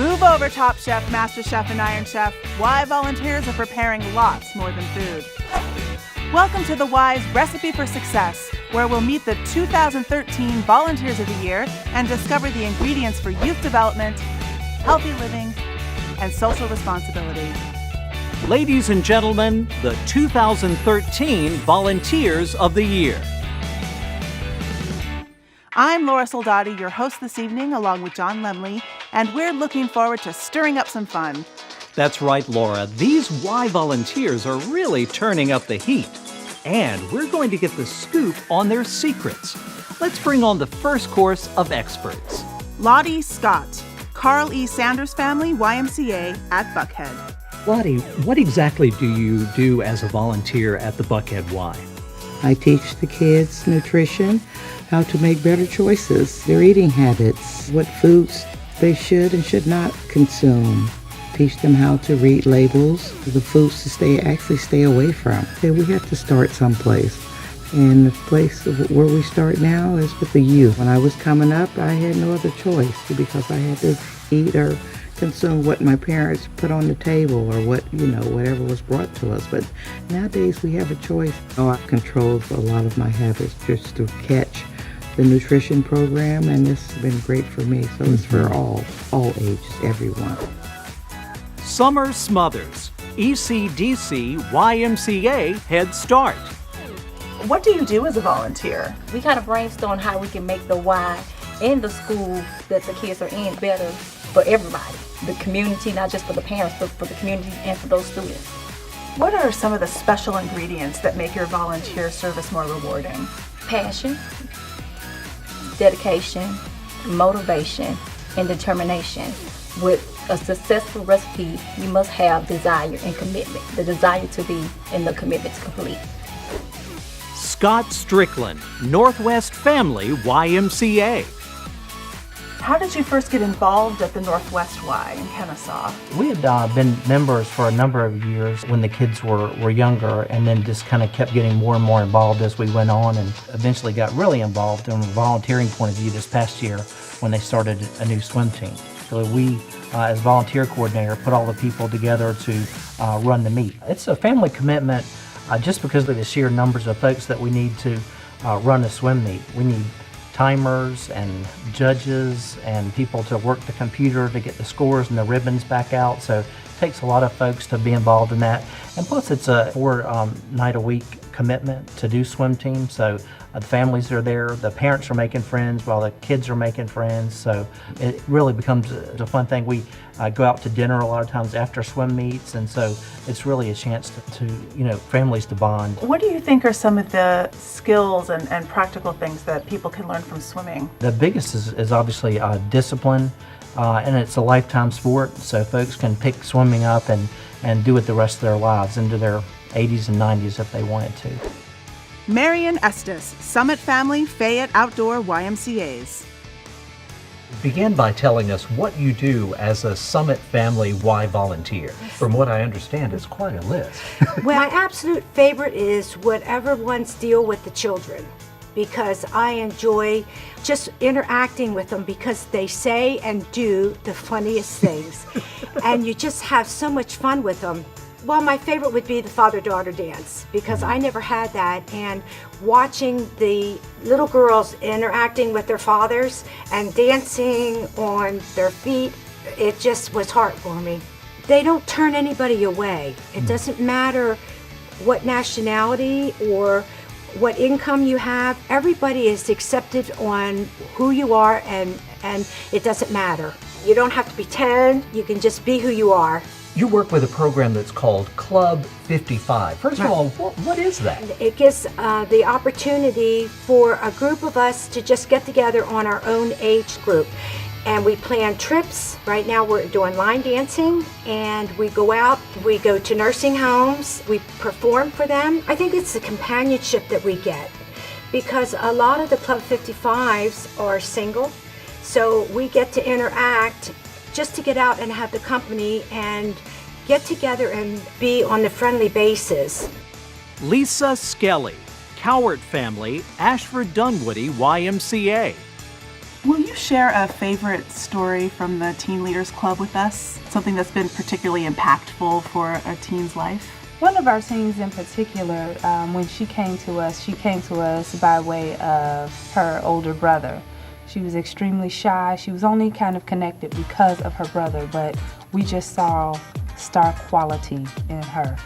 Move over, Top Chef, Master Chef, and Iron Chef. Y volunteers are preparing lots more than food. Welcome to the Y's Recipe for Success, where we'll meet the 2013 Volunteers of the Year and discover the ingredients for youth development, healthy living, and social responsibility. Ladies and gentlemen, the 2013 Volunteers of the Year. I'm Laura Soldati, your host this evening, along with John Lemley, and we're looking forward to stirring up some fun. That's right, Laura. These Y volunteers are really turning up the heat. And we're going to get the scoop on their secrets. Let's bring on the first course of experts. Lottie Scott, Carl E. Sanders Family, YMCA at Buckhead. Lottie, what exactly do you do as a volunteer at the Buckhead Y? I teach the kids nutrition, how to make better choices, their eating habits, what foods they should and should not consume. Teach them how to read labels, the foods to stay away from. We have to start someplace. And the place where we start now is with the youth. When I was coming up, I had no other choice because I had to eat or consume what my parents put on the table or whatever was brought to us. But nowadays we have a choice. I've controlled a lot of my habits just to catch the nutrition program, and this has been great for me. So it's for all ages, everyone. Summer SMOTHERS, ECDC, YMCA Head Start. What do you do as a volunteer? We kind of brainstorm how we can make the Y in the school that the kids are in better for everybody. The community, not just for the parents, but for the community and for those students. What are some of the special ingredients that make your volunteer service more rewarding? Passion, dedication, motivation, and determination. With a successful recipe, you must have desire and commitment. The desire to be and the commitment to complete. Scott Strickland, Northwest Family YMCA. How did you first get involved at the Northwest Y in Kennesaw? We had been members for a number of years when the kids were younger, and then just kind of kept getting more and more involved as we went on, and eventually got really involved from a volunteering point of view this past year when they started a new swim team. So we, as volunteer coordinator, put all the people together to run the meet. It's a family commitment just because of the sheer numbers of folks that we need to run a swim meet. We need timers and judges and people to work the computer to get the scores and the ribbons back out. So it takes a lot of folks to be involved in that. And plus it's a 4-night-a-week commitment to do swim team. So the families are there, the parents are making friends while the kids are making friends. So it really becomes a fun thing. We go out to dinner a lot of times after swim meets, and so it's really a chance to families to bond. What do you think are some of the skills and practical things that people can learn from swimming? The biggest is obviously discipline, and it's a lifetime sport, so folks can pick swimming up and do it the rest of their lives, into their 80s and 90s if they wanted to. MARIAN ESTES, Summit Family Fayette Outdoor YMCAs. Begin by telling us what you do as a Summit Family Y volunteer. From what I understand, it's quite a list. Well, my absolute favorite is whatever ones deal with the children, because I enjoy just interacting with them because they say and do the funniest things. And you just have so much fun with them. Well, my favorite would be the father-daughter dance, because I never had that, and watching the little girls interacting with their fathers and dancing on their feet, it just was heartwarming. They don't turn anybody away. It doesn't matter what nationality or what income you have. Everybody is accepted on who you are, and it doesn't matter. You don't have to pretend, you can just be who you are. You work with a program that's called Club 55. First of all, what is that? It gives the opportunity for a group of us to just get together on our own age group. And we plan trips. Right now we're doing line dancing, and we go out, we go to nursing homes, we perform for them. I think it's the companionship that we get, because a lot of the Club 55s are single, so we get to interact just to get out and have the company and get together and be on a friendly basis. Lisa Skelly, Cowart Family, Ashford Dunwoody YMCA. Will you you share a favorite story from the Teen Leaders Club with us? Something that's been particularly impactful for a teen's life? One of our teens in particular, when she came to us by way of her older brother. She was extremely shy. She was only kind of connected because of her brother, but we just saw star quality in her.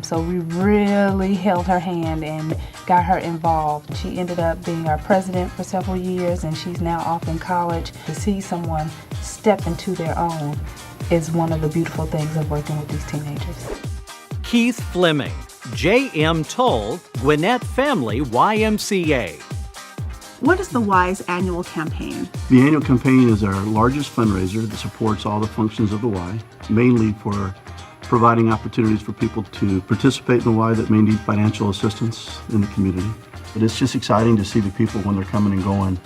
So we really held her hand and got her involved. She ended up being our president for several years, and she's now off in college. To see someone step into their own is one of the beautiful things of working with these teenagers. Keith Fleming, J.M. Toll, Gwinnett Family YMCA. What is the Y's annual campaign? The annual campaign is our largest fundraiser that supports all the functions of the Y, mainly for providing opportunities for people to participate in the Y that may need financial assistance in the community. But it's just exciting to see the people when they're coming and going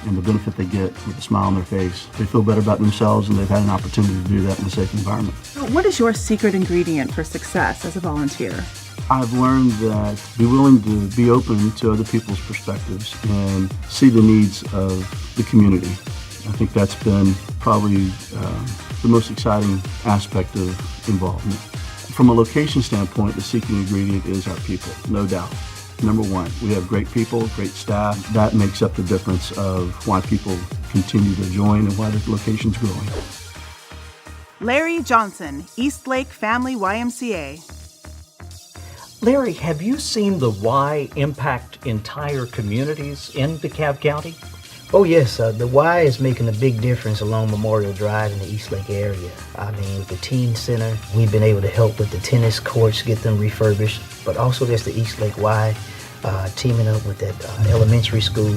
and the benefit they get with a smile on their face. They feel better about themselves and they've had an opportunity to do that in a safe environment. What is your secret ingredient for success as a volunteer? I've learned that be willing to be open to other people's perspectives and see the needs of the community. I think that's been probably the most exciting aspect of involvement. From a location standpoint, the secret ingredient is our people, no doubt. Number one, we have great people, great staff. That makes up the difference of why people continue to join and why the location's growing. Larry Johnson, Eastlake Family YMCA. Larry, have you seen the Y impact entire communities in DeKalb County? Oh yes, the Y is making a big difference along Memorial Drive in the Eastlake area. I mean, with the teen center, we've been able to help with the tennis courts, get them refurbished, but also there's the Eastlake Y teaming up with that elementary school.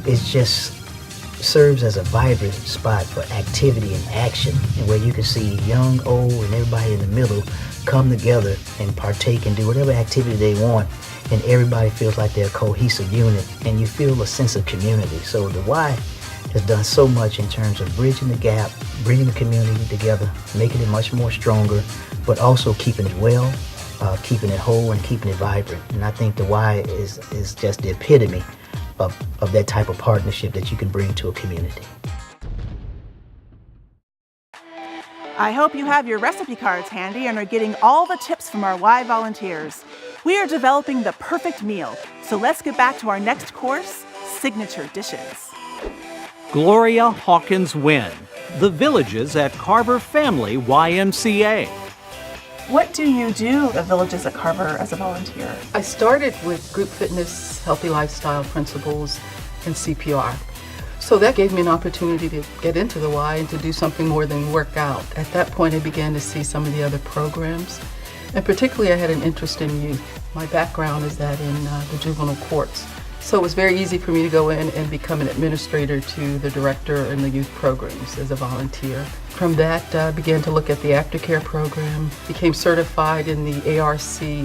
It just serves as a vibrant spot for activity and action, and where you can see young, old, and everybody in the middle come together and partake and do whatever activity they want, and everybody feels like they're a cohesive unit, and you feel a sense of community. So the Y has done so much in terms of bridging the gap, bringing the community together, making it much more stronger, but also keeping it well, keeping it whole, and keeping it vibrant. And I think the Y is just the epitome of that type of partnership that you can bring to a community. I hope you have your recipe cards handy and are getting all the tips from our Y volunteers. We are developing the perfect meal, so let's get back to our next course, signature dishes. Gloria HAWKINS-WYNN, the Villages at Carver Family YMCA. What do you do at Villages at Carver as a volunteer? I started with group fitness, healthy lifestyle principles, and CPR. So that gave me an opportunity to get into the Y and to do something more than work out. At that point, I began to see some of the other programs, and particularly I had an interest in youth. My background is that in the juvenile courts. So it was very easy for me to go in and become an administrator to the director in the youth programs as a volunteer. From that, I began to look at the aftercare program, became certified in the ARC,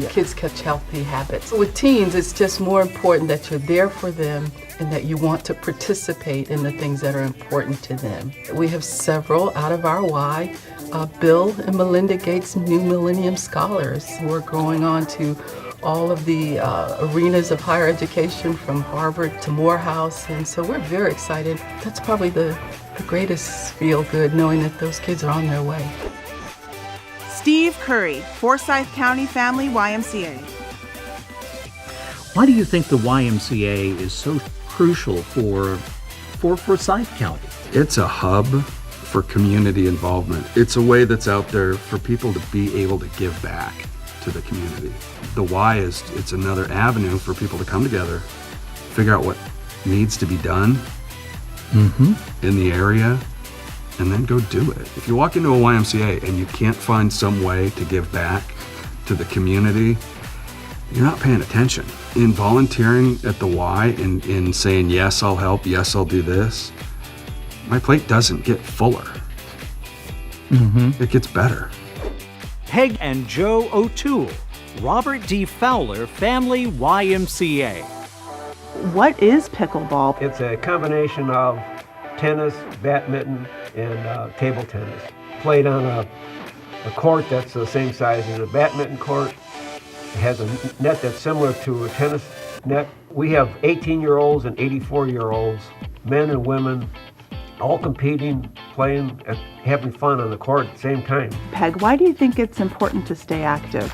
Kids Catch Healthy Habits. With teens, it's just more important that you're there for them and that you want to participate in the things that are important to them. We have several out of our Y, Bill and Melinda Gates New Millennium Scholars, who are going on to all of the arenas of higher education from Harbour to Morehouse, and so we're very excited. That's probably the greatest feel-good, knowing that those kids are on their way. Steve Curry, Forsyth County Family YMCA. Why do you think the YMCA is so crucial for Forsyth County? It's a hub for community involvement. It's a way that's out there for people to be able to give back to the community. The Y it's another avenue for people to come together, figure out what needs to be done in the area, and then go do it. If you walk into a YMCA and you can't find some way to give back to the community, you're not paying attention. In volunteering at the Y, in saying, yes, I'll help, yes, I'll do this, my plate doesn't get fuller. It gets better. Peg and Joe O'Toole, Robert D. Fowler Family YMCA. What is pickleball? It's a combination of tennis, badminton, and table tennis. Played on a court that's the same size as a badminton court. It has a net that's similar to a tennis neck. We have 18-year-olds and 84-year-olds, men and women, all competing, playing, and having fun on the court at the same time. Peg, why do you think it's important to stay active?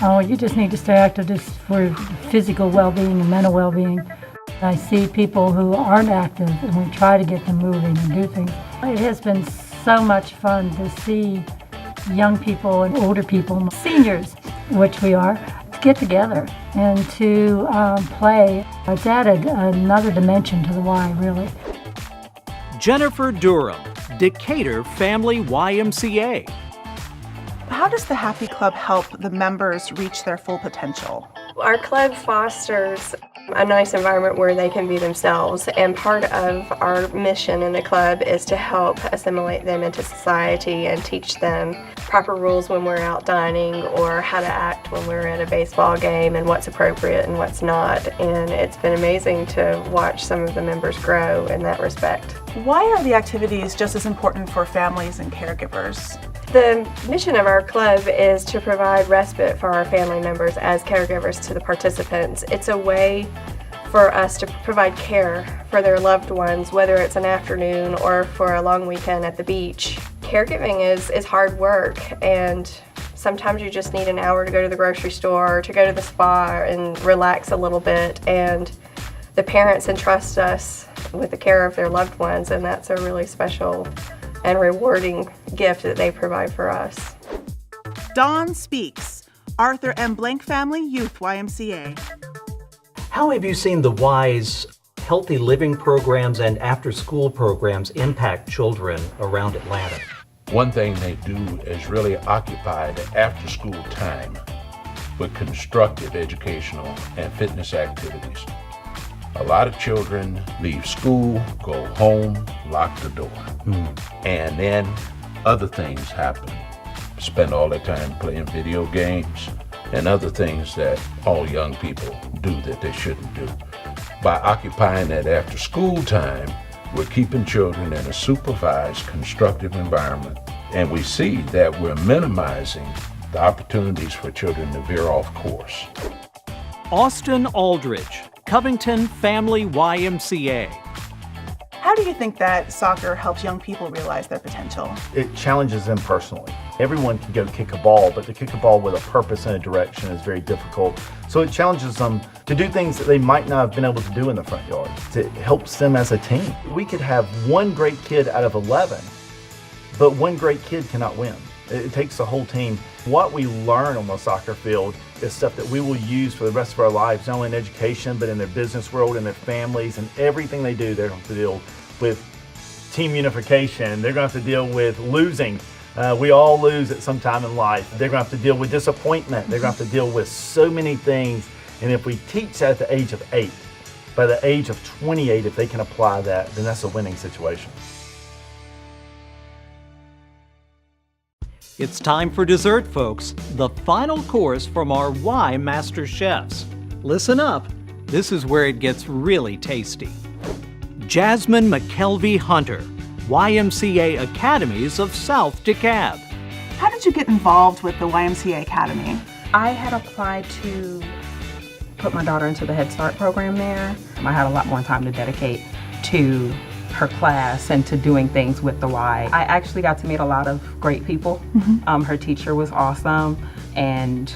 Oh, you just need to stay active just for physical well-being and mental well-being. I see people who aren't active, and we try to get them moving and do things. It has been so much fun to see young people and older people, seniors, which we are, get together and to play. It's added another dimension to the Y, really. Jennifer Durham, Decatur Family YMCA. How does the Happy Club help the members reach their full potential? Our club fosters a nice environment where they can be themselves, and part of our mission in the club is to help assimilate them into society and teach them proper rules when we're out dining, or how to act when we're at a baseball game, and what's appropriate and what's not. And it's been amazing to watch some of the members grow in that respect. Why are the activities just as important for families and caregivers? The mission of our club is to provide respite for our family members as caregivers to the participants. It's a way for us to provide care for their loved ones, whether it's an afternoon or for a long weekend at the beach. Caregiving is hard work, and sometimes you just need an hour to go to the grocery store, or to go to the spa and relax a little bit. And the parents entrust us with the care of their loved ones, and that's a really special and rewarding gift that they provide for us. Dawn Speaks, Arthur M. Blank Family Youth YMCA. How have you seen the Y's healthy living programs and after-school programs impact children around Atlanta? One thing they do is really occupy the after-school time with constructive educational and fitness activities. A lot of children leave school, go home, lock the door, and then other things happen. Spend all their time playing video games and other things that all young people do that they shouldn't do. By occupying that after school time, we're keeping children in a supervised, constructive environment, and we see that we're minimizing the opportunities for children to veer off course. Austin Aldridge, Covington Family YMCA. How do you think that soccer helps young people realize their potential? It challenges them personally. Everyone can go kick a ball, but to kick a ball with a purpose and a direction is very difficult. So it challenges them to do things that they might not have been able to do in the front yard. It helps them as a team. We could have one great kid out of 11, but one great kid cannot win. It takes the whole team. What we learn on the soccer field is stuff that we will use for the rest of our lives, not only in education, but in their business world, in their families, and everything they do. They're going to have to deal with team unification. They're going to have to deal with losing. We all lose at some time in life. They're going to have to deal with disappointment. They're going to have to deal with so many things. And if we teach that at the age of 8, by the age of 28, if they can apply that, then that's a winning situation. It's time for dessert, folks. The final course from our Y Master Chefs. Listen up. This is where it gets really tasty. Jasmine McKelvey Hunter, YMCA Academies of South DeKalb. How did you get involved with the YMCA Academy? I had applied to put my daughter into the Head Start program there. I had a lot more time to dedicate to her class and to doing things with the Y. I actually got to meet a lot of great people. Her teacher was awesome, and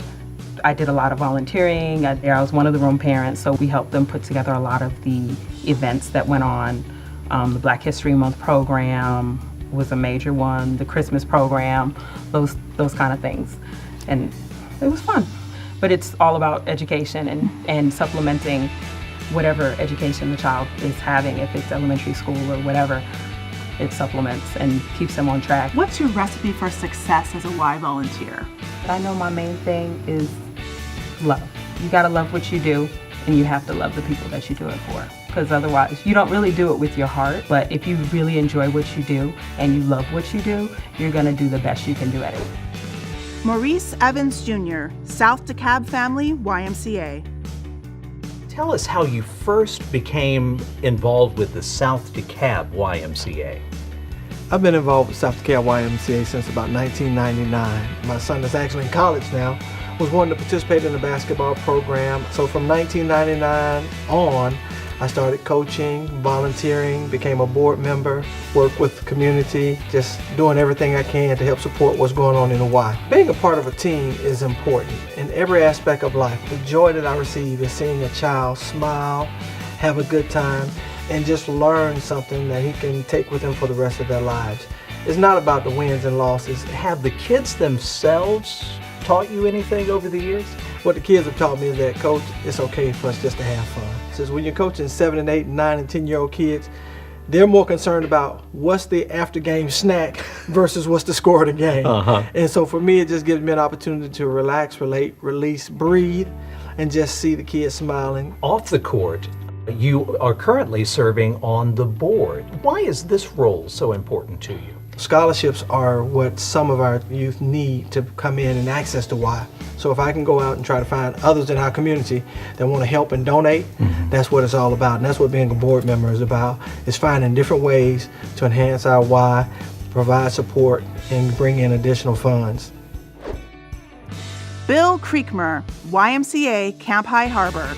I did a lot of volunteering. I was one of the room parents, so we helped them put together a lot of the events that went on. The Black History Month program was a major one, the Christmas program, those kind of things. And it was fun. But it's all about education and supplementing whatever education the child is having, if it's elementary school or whatever, it supplements and keeps them on track. What's your recipe for success as a Y volunteer? I know my main thing is love. You gotta love what you do, and you have to love the people that you do it for. Because otherwise, you don't really do it with your heart, but if you really enjoy what you do and you love what you do, you're gonna do the best you can do at it. Maurice Evans Jr., South DeKalb Family YMCA. Tell us how you first became involved with the South DeKalb YMCA. I've been involved with South DeKalb YMCA since about 1999. My son is actually in college now, was wanting to participate in the basketball program. So from 1999 on, I started coaching, volunteering, became a board member, worked with the community, just doing everything I can to help support what's going on in the Y. Being a part of a team is important in every aspect of life. The joy that I receive is seeing a child smile, have a good time, and just learn something that he can take with him for the rest of their lives. It's not about the wins and losses. Have the kids themselves taught you anything over the years? What the kids have taught me is that, Coach, it's okay for us just to have fun. Since when you're coaching 7 and 8 and 9 and 10-year-old kids, they're more concerned about what's the after game snack versus what's the score of the game. And so for me, it just gives me an opportunity to relax, relate, release, breathe, and just see the kids smiling. Off the court, you are currently serving on the board. Why is this role so important to you? Scholarships are what some of our youth need to come in and access the Y. So if I can go out and try to find others in our community that want to help and donate, that's what it's all about. And that's what being a board member is about, is finding different ways to enhance our Y, provide support, and bring in additional funds. Bill CREEKMUIR, YMCA Camp High Harbour.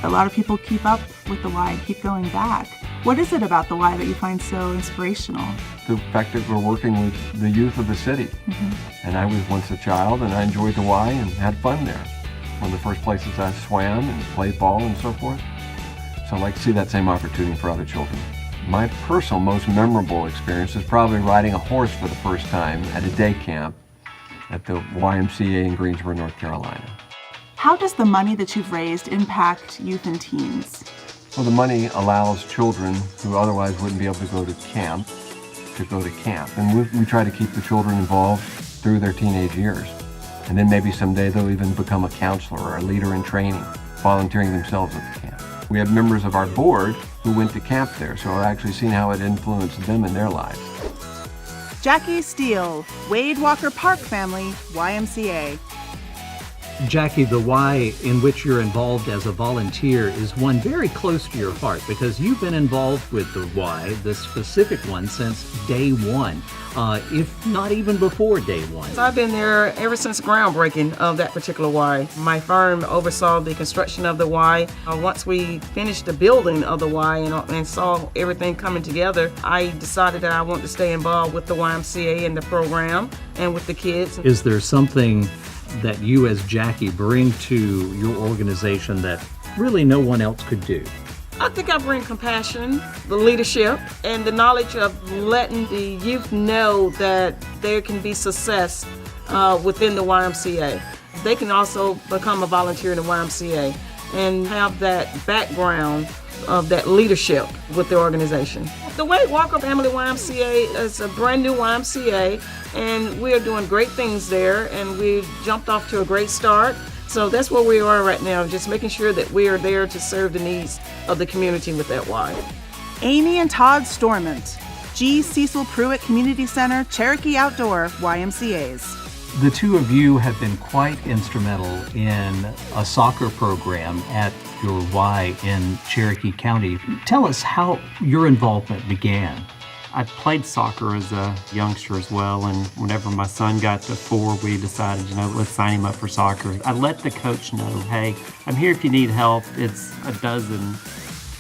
A lot of people keep up with the Y and keep going back. What is it about the Y that you find so inspirational? The fact that we're working with the youth of the city. And I was once a child and I enjoyed the Y and had fun there. One of the first places I swam and played ball and so forth. So I'd like to see that same opportunity for other children. My personal most memorable experience is probably riding a horse for the first time at a day camp at the YMCA in Greensboro, North Carolina. How does the money that you've raised impact youth and teens? Well, the money allows children who otherwise wouldn't be able to go to camp to go to camp. And we try to keep the children involved through their teenage years. And then maybe someday they'll even become a counselor or a leader in training, volunteering themselves at the camp. We had members of our board who went to camp there, so I've actually seen how it influenced them in their lives. Jackie STEELE, Wade Walker Park Family, YMCA. Jackie, the Y in which you're involved as a volunteer is one very close to your heart because you've been involved with the Y, the specific one, since day one, if not even before day one. So I've been there ever since groundbreaking of that particular Y. My firm oversaw the construction of the Y. Once we finished the building of the Y and saw everything coming together, I decided that I wanted to stay involved with the YMCA and the program and with the kids. Is there something that you as Jackie bring to your organization that really no one else could do? I think I bring compassion, the leadership, and the knowledge of letting the youth know that there can be success within the YMCA. They can also become a volunteer in the YMCA and have that background of that leadership with the organization. The Wade Walker Family YMCA is a brand new YMCA, and we're doing great things there, and we jumped off to a great start. So that's where we are right now, just making sure that we are there to serve the needs of the community with that Y. Amy and Todd Stormont, G. Cecil Pruitt Community Center, Cherokee Outdoor, YMCAs. The two of you have been quite instrumental in a soccer program at your Y in Cherokee County. Tell us how your involvement began. I played soccer as a youngster as well, and whenever my son got to 4, we decided, let's sign him up for soccer. I let the coach know, hey, I'm here if you need help. It's a dozen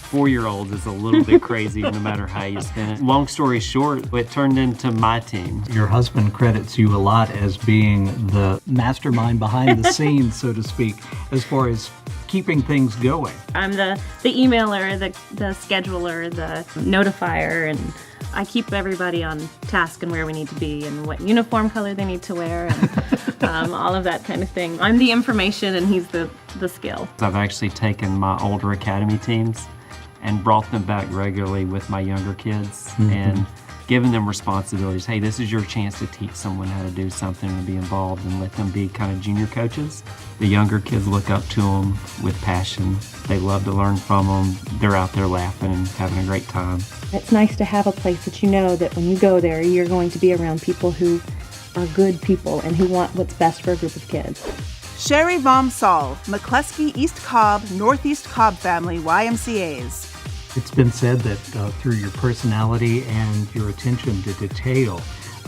4-year-olds is a little bit crazy no matter how you spin it. Long story short, it turned into my team. Your husband credits you a lot as being the mastermind behind the scenes, so to speak, as far as keeping things going. I'm the emailer, the scheduler, the notifier, and I keep everybody on task and where we need to be and what uniform color they need to wear and all of that kind of thing. I'm the information and he's the skill. I've actually taken my older academy teams and brought them back regularly with my younger kids and given them responsibilities. Hey, this is your chance to teach someone how to do something and be involved and let them be kind of junior coaches. The younger kids look up to them with passion. They love to learn from them. They're out there laughing and having a great time. It's nice to have a place that you know that when you go there, you're going to be around people who are good people and who want what's best for a group of kids. Sherry Vom Saul, McCluskey East Cobb, Northeast Cobb Family, YMCAs. It's been said that through your personality and your attention to detail,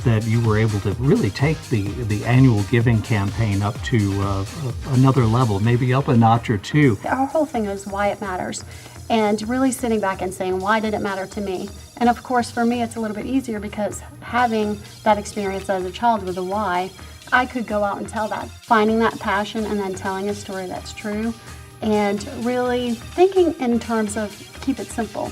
that you were able to really take the annual giving campaign up to another level, maybe up a notch or two. Our whole thing is why it matters, and really sitting back and saying, why did it matter to me? And of course, for me, it's a little bit easier because having that experience as a child with a why, I could go out and tell that, finding that passion and then telling a story that's true, and really thinking in terms of keep it simple.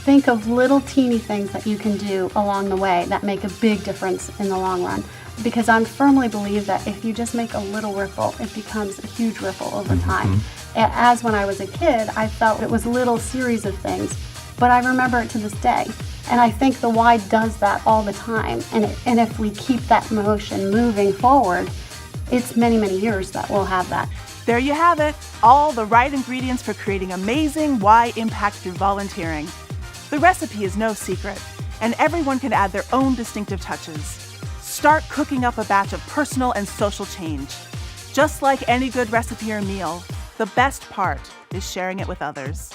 Think of little teeny things that you can do along the way that make a big difference in the long run. Because I firmly believe that if you just make a little ripple, it becomes a huge ripple over time. As when I was a kid, I felt it was a little series of things, but I remember it to this day. And I think the Y does that all the time. And if we keep that motion moving forward, it's many, many years that we'll have that. There you have it, all the right ingredients for creating amazing Y impact through volunteering. The recipe is no secret, and everyone can add their own distinctive touches. Start cooking up a batch of personal and social change. Just like any good recipe or meal, the best part is sharing it with others.